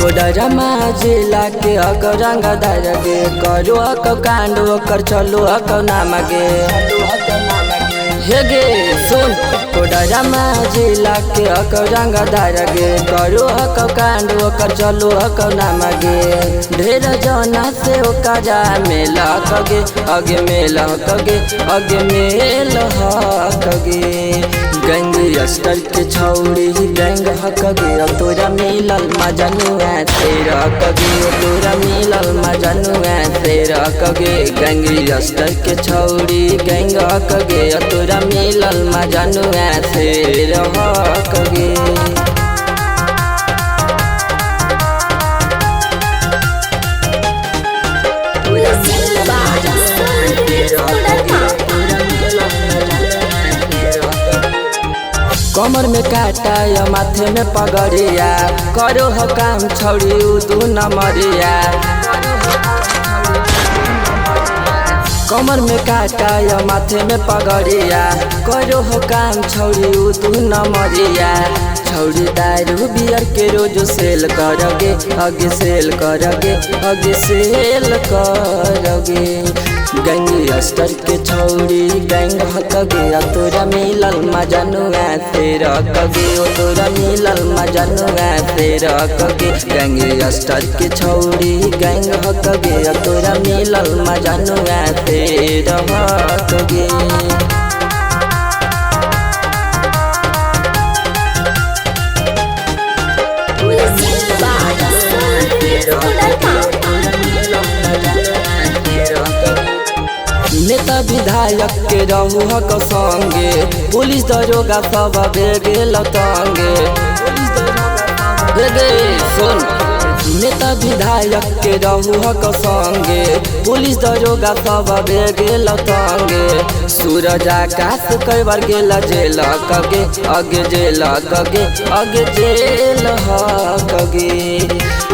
कोडरमा जिला के हक रंग दरगे करो हक कांड ओकर चलो हक नामगे हेगे सुन कोडरमा जिला के हक रंग दरगे करो हक कांड ओकर चलो हक नामगे ढेर जना से ओकरा मेल हकगे अगे मेल हकगे अगे मेल हकगे गैंगस्टर के छौड़ी गैंग हकगे तोरा मिलल मजनुआ तेरा हकगे तोरा मिलल मजनुआ तेरा हकगे गैंगस्टर के छौड़ी गैंग हकगे तोरा मिलल मजनुआ तेरा हकगे कमर में काटा या माथे में पगड़िया करो ह काम छौड़ी तू नमरिया कमर में काटा या माथे में पगड़िया करो ह काम छौड़ी तू नमरिया छौड़ी दारू बियर के रोज सेल करगे आगे सेल करगे आगे सेल करगे गैंगस्टर के छौड़ी गैंग हकगे तोरा मिलल मजनुआ तेरा हकगे तोरा मिलल मजनुआ तेरा हकगे गैंगस्टर के छौड़ी गैंग हकगे तोरा मिलल मजनुआ तेरा हकगे नेता विधायक के रहू हक संगे पुलिस दरोगा सब गेल तंगे सुन नेता विधायक के रहू हक संगे पुलिस दरोगा सब गेल तंगे सूरज आकाश कई बार गेल जेल हकगे आगे जेल हकगे आगे जेल हकगे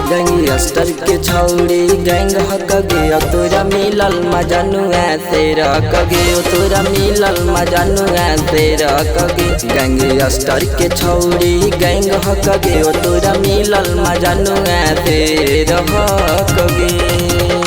गैंगस्टर के छौड़ी गैंग हकगे तोरा मिलल मजनुआ तेरा हकगे तोरा मिलल मजनुआ तेरा हकगे गैंगस्टर के छौड़ी गैंग हकगे तोरा मिलल मजनुआ तेरा हकगे।